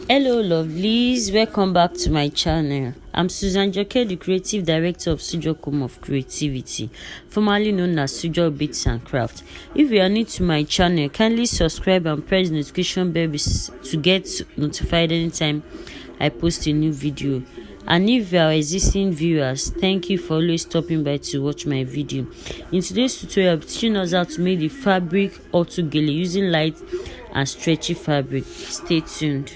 Hello lovelies, welcome back to my channel. I'm Susan Joke, the creative director of Sujokum of Creativity, formerly known as Sujo Bits and Craft. If you are new to my channel, kindly subscribe and press the notification bell to get notified anytime I post a new video. And if you are existing viewers, thank you for always stopping by to watch my video. In today's tutorial, I'll be teaching us how to make the fabric autogele using light and stretchy fabric. Stay tuned.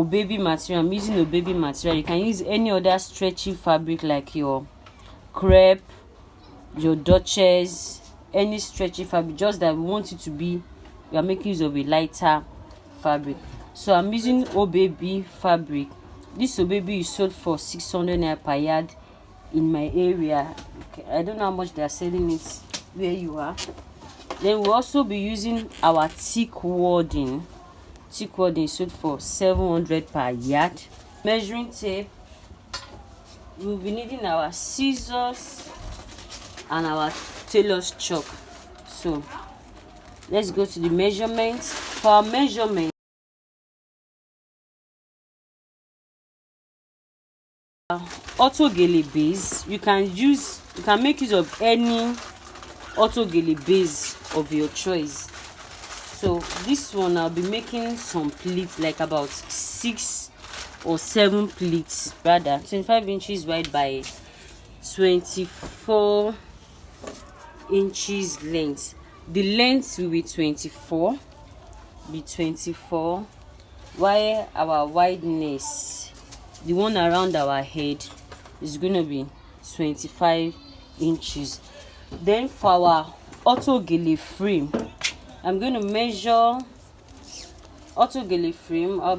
Baby material. I'm using baby material. You can use any other stretchy fabric like your crepe, your duchess, any stretchy fabric, just that we want it to be, we are making use of a lighter fabric. So I'm using baby fabric. This baby is sold for 600 naira per yard in my area. Okay, I don't know how much they are selling it where you are. Then we'll also be using our thick wording. Thick wording is sold for 700 per yard. Measuring tape. We'll be needing our scissors and our tailor's chalk. So let's go to the measurements. For our measurement, autogele base, you can make use of any autogele base of your choice. So this one I'll be making some pleats, like about 6 or 7 pleats, rather 25 inches wide by 24 inches length. The length will be 24, while our wideness, the one around our head, is going to be 25 inches. Then for our autogele frame, I'm going to measure autogele frame. I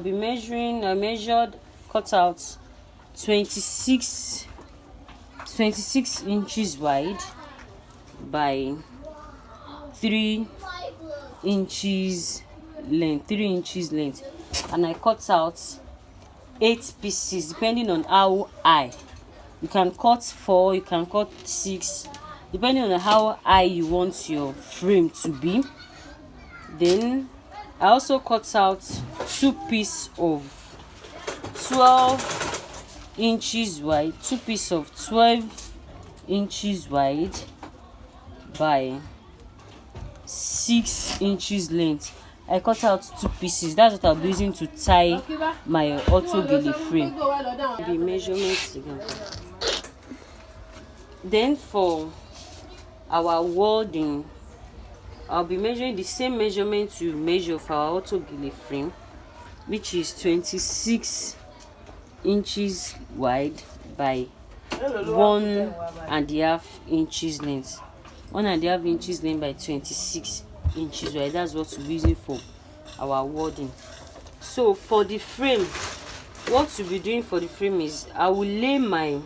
measured, cut out 26 inches wide by 3 inches length, and I cut out 8 pieces depending on how high. You can cut 4, you can cut 6, depending on how high you want your frame to be. Then I also cut out 2 pieces of 12 inches wide, 2 pieces of 12 inches wide by 6 inches length. I cut out 2 pieces. That's what I'll be using to tie my autogele frame. The measurements again. Then for our wording, I'll be measuring the same measurement to measure for our autogele frame, which is 26 inches wide by 1.5 inches length. 1.5 inches length by 26 inches wide. That's what we're using for our wording. So for the frame, what we'll be doing for the frame is I will lay my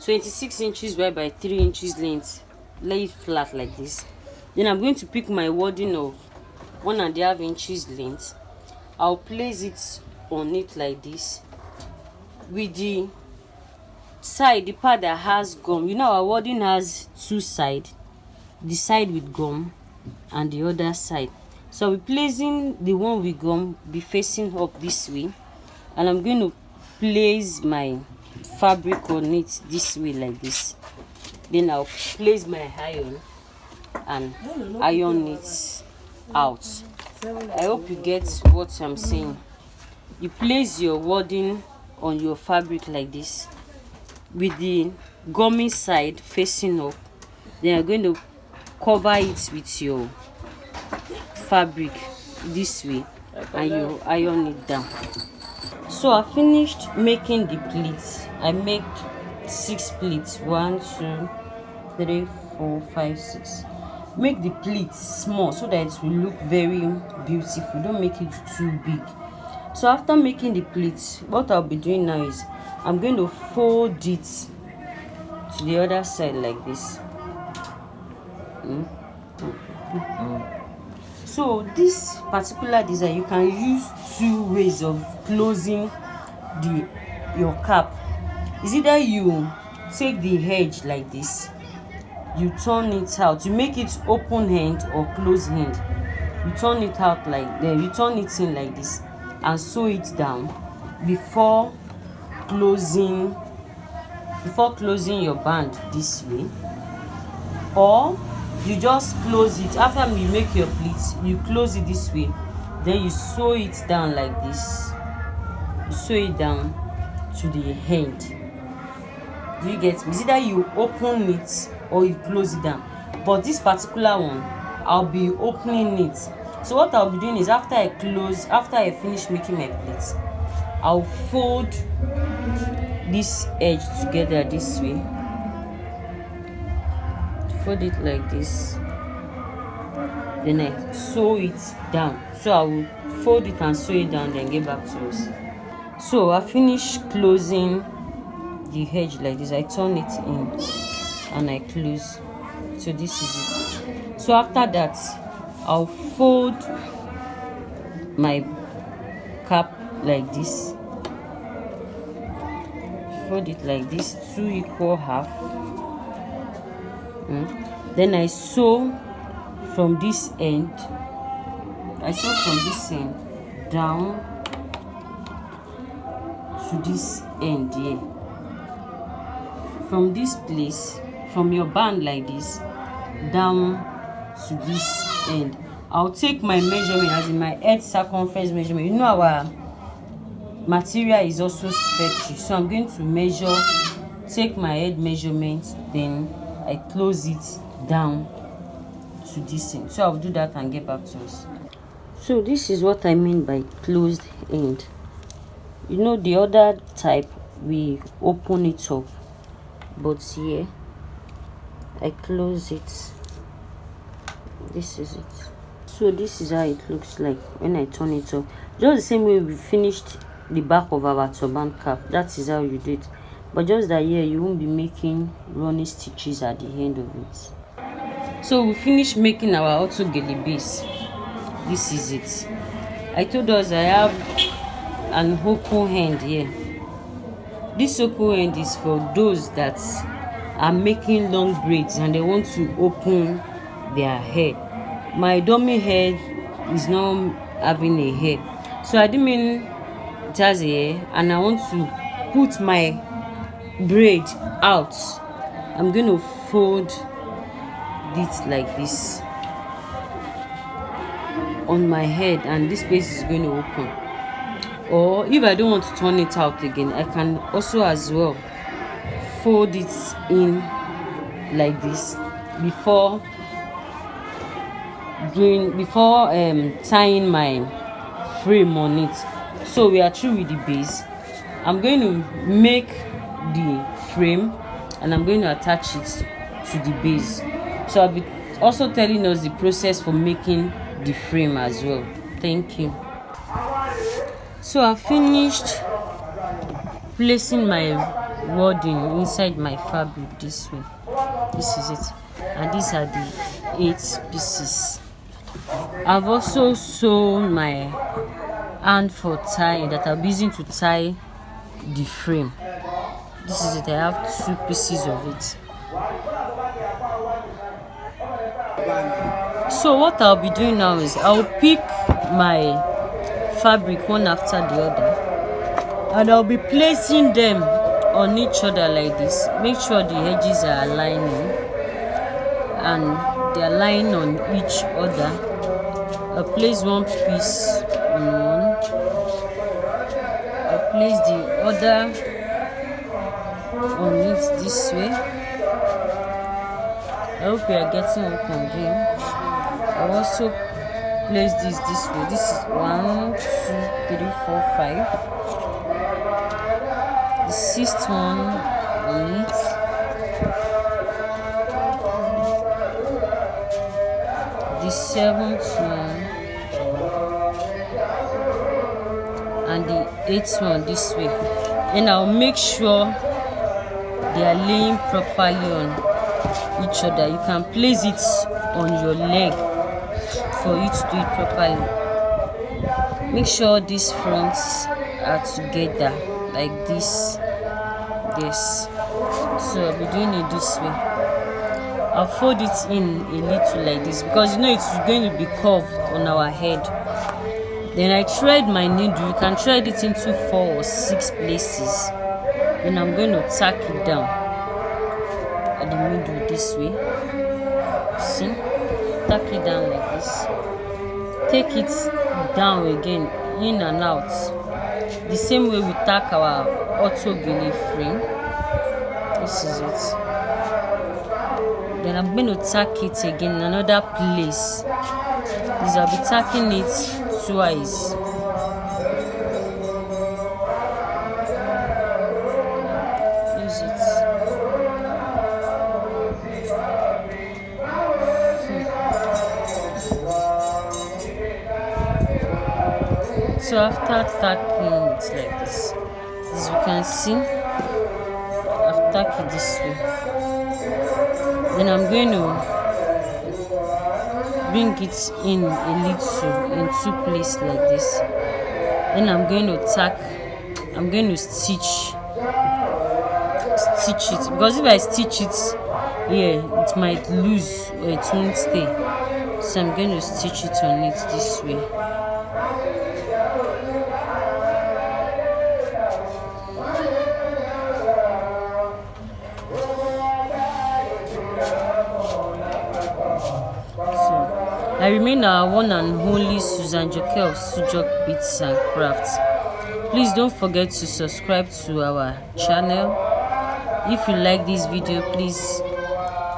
26 inches wide by 3 inches length, lay it flat like this. Then I'm going to pick my wording of 1.5 inches length. I'll place it on it like this, with the side, the part that has gum. You know our wording has 2 sides, the side with gum and the other side. So I'll be placing the one with gum be facing up this way, and I'm going to place my fabric on it this way like this. Then I'll place my iron and iron it out. I hope you get what I'm saying. You place your wording on your fabric like this, with the gummy side facing up. Then you're going to cover it with your fabric this way, and you iron it down. So I finished making the pleats. I made 6 pleats. 1, 2, 3, 4, 5, 6. Make the pleats small so that it will look very beautiful. Don't make it too big. So after making the pleats, what I'll be doing now is I'm going to fold it to the other side like this. So this particular design, you can use 2 ways of closing your cap. Is either you take the edge like this you turn it out. You make it open hand or close hand. You turn it out like that. You turn it in like this and sew it down before closing your band this way. Or you just close it after you make your pleats. You close it this way, then you sew it down like this. You sew it down to the end. Do you get me? It's either you open it or you close it down, but this particular one I'll be opening it. So what I'll be doing is after I finish making my pleats, I'll fold this edge together this way, fold it like this, then I sew it down. So I will fold it and sew it down, then get back to us. So I finish closing the edge like this. I turn it in and I close. So this is it. So after that, I'll fold my cap like this, fold it like this, 2 equal half. Then I sew from this end. Down to this end here. From this place, from your band like this, down to this end. I'll take my measurement, as in my head circumference measurement. You know our material is also stretchy, so I'm going to take my head measurement, then I close it down to this end. So I'll do that and get back to us. So this is what I mean by closed end. You know the other type, we open it up, but here I close it. This is it. So this is how it looks like when I turn it up. Just the same way we finished the back of our turban cap, that is how you do it. But just that here you won't be making running stitches at the end of it. So we finished making our autogele base. This is it. I told us I have an open hand here. This open end is for those that are making long braids and they want to open their hair. My dummy head is not having a hair, so I didn't mean it has a hair, and I want to put my braid out. I'm going to fold it like this on my head, and this space is going to open. Or if I don't want to turn it out again, I can also as well fold it in like this before tying my frame on it. So we are through with the base. I'm going to make the frame and I'm going to attach it to the base. So I'll be also telling us the process for making the frame as well. Thank you. So I finished placing my wording inside my fabric this way. This is it, and these are the 8 pieces. I've also sewn my hand for tying that I'll be using to tie the frame. This is it. I have 2 pieces of it. So what I'll be doing now is I'll pick my fabric one after the other, and I'll be placing them on each other like this. Make sure the edges are aligning and they are lying on each other. I'll place one piece on one. I'll place the other on it this way. I hope you are getting what I'm doing. I'll also place this way. This is 1, 2, 3, 4, 5. The 6th one on it. The 7th one. And the 8th one this way. And I'll make sure they are laying properly on each other. You can place it on your leg for you to do it properly. Make sure these fronts are together like this. So I'll be doing it this way. I'll fold it in a little like this, because you know it's going to be curved on our head. Then I thread my needle. You can thread it into 4 or 6 places. Then I'm going to tack it down at the middle this way. See? Tack it down like this. Take it down again, in and out. The same way we tack our Autogele frame. This is it. Then I'm going to tack it again in another place. This I'll be tacking it twice. Use it. So after tacking it like this, as you can see, I've tacked it this way. Then I'm going to bring it in a little in 2 places like this. Then I'm going to stitch it, because if I stitch it here, it might lose or it won't stay. So I'm going to stitch it on it this way. I remain our one and only Asooke of Sujoke Beats and Crafts. Please don't forget to subscribe to our channel. If you like this video, please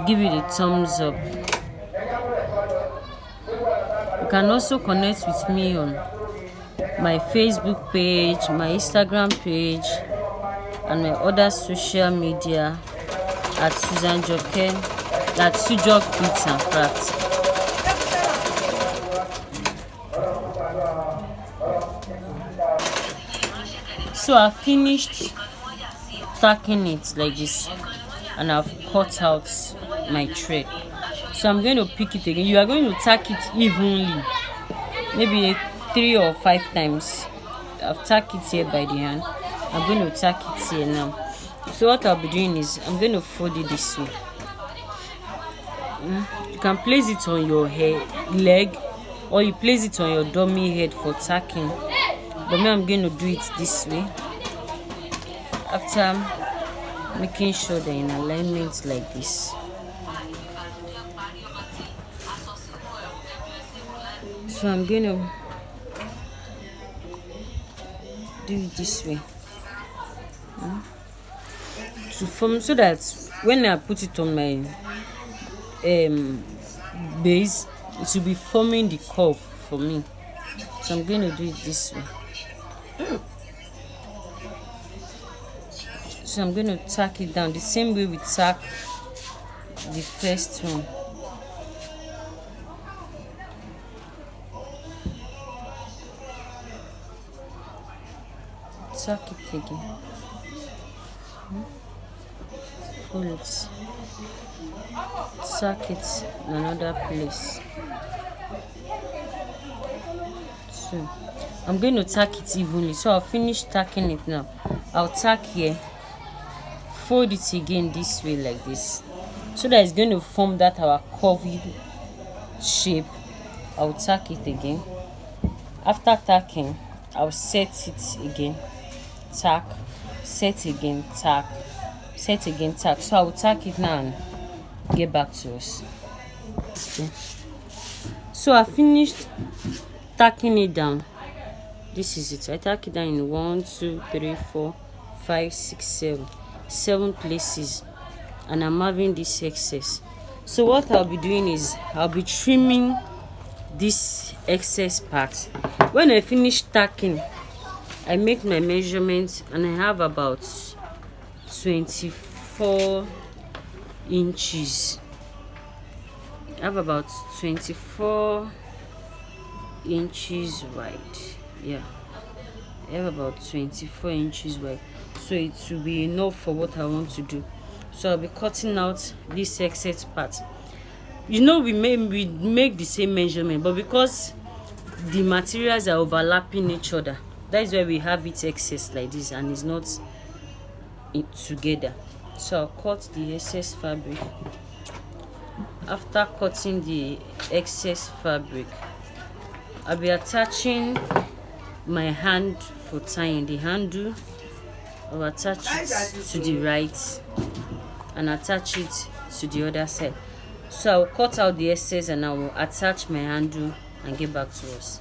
give it a thumbs up. You can also connect with me on my Facebook page, my Instagram page, and my other social media at Sujoke Beats and Crafts. So I finished tacking it like this, and I've cut out my thread. So I'm going to pick it again. You are going to tack it evenly, maybe 3 or 5 times. I've tacked it here by the hand. I'm going to tack it here now. So what I'll be doing is I'm going to fold it this way. You can place it on your leg, or you place it on your dummy head for tacking. But me, I'm going to do it this way. After making sure they're in alignment like this. So I'm going to do it this way. To form, so that when I put it on my base, it will be forming the curve for me. So I'm going to do it this way. So I'm going to tack it down the same way we tack the first one. Tack it again. Pull it. Tack it in another place. So I'm going to tack it evenly. So I'll finish tacking it now. I'll tack here, fold it again this way like this, so that it's going to form that our curvy shape. I'll tack it again. After tacking, I'll set it again, tack, set again, tack, set again, tack. So I'll tack it now and get back to us. Okay. So I finished tacking it down. This is it. I tack it down in 1, 2, 3, 4, 5, 6, 7 places, and I'm having this excess. So what I'll be doing is I'll be trimming this excess part. When I finish tacking, I make my measurements, and I have about 24 inches. I have about 24 inches wide. Yeah, I have about 24 inches wide, so it will be enough for what I want to do. So I'll be cutting out this excess part. You know, we make the same measurement, but because the materials are overlapping each other, that is why we have it excess like this, and it's not together. So I'll cut the excess fabric after cutting the excess fabric, I'll be attaching my hand for tying. The handle, I'll attach it to the right and attach it to the other side. So I'll cut out the excess and I will attach my handle and get back to us.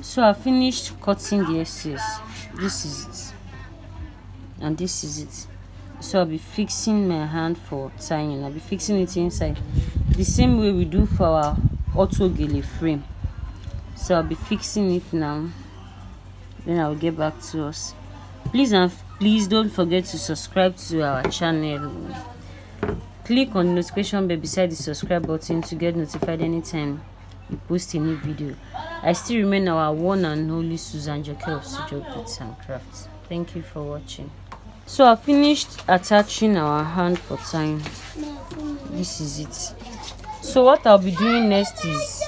So I finished cutting the excess. This is it and this is it. So I'll be fixing my hand for tying. I'll be fixing it inside the same way we do for our Autogele frame. So I'll be fixing it now, then I'll get back to us. Please don't forget to subscribe to our channel. Click on the notification bell beside the subscribe button to get notified anytime we post a new video. I still remain our one and only Asooke of Asooke Bits and Crafts. Thank you for watching. So I finished attaching our hand for tying. This is it. So what I'll be doing next is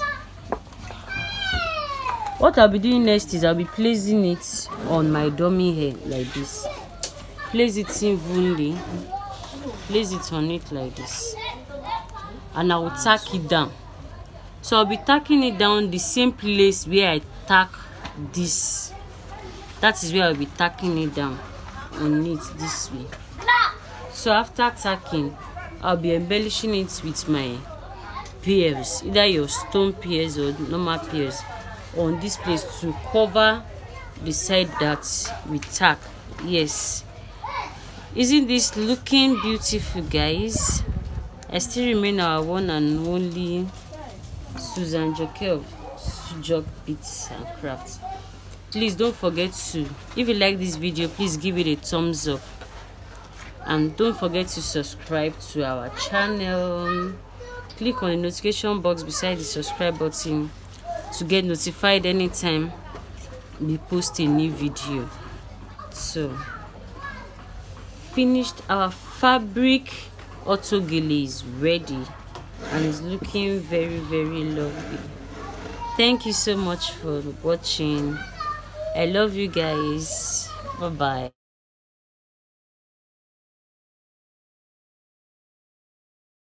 I'll be placing it on my dummy hair like this. Place it evenly. Place it on it like this, and I will tack it down. So I'll be tacking it down the same place where I tack this. That is where I'll be tacking it down on it this way. So after tacking, I'll be embellishing it with my pearls, either your stone pearls or normal pearls, on this place to cover the side that we tack. Yes, isn't this looking beautiful, guys? I still remain our one and only Asooke of Asooke Bits and Crafts. Please don't forget to, if you like this video, please give it a thumbs up, and don't forget to subscribe to our channel. Click on the notification box beside the subscribe button to get notified anytime we post a new video. So finished, our fabric Autogele is ready and it's looking very, very lovely. Thank you so much for watching. I love you guys. Bye bye.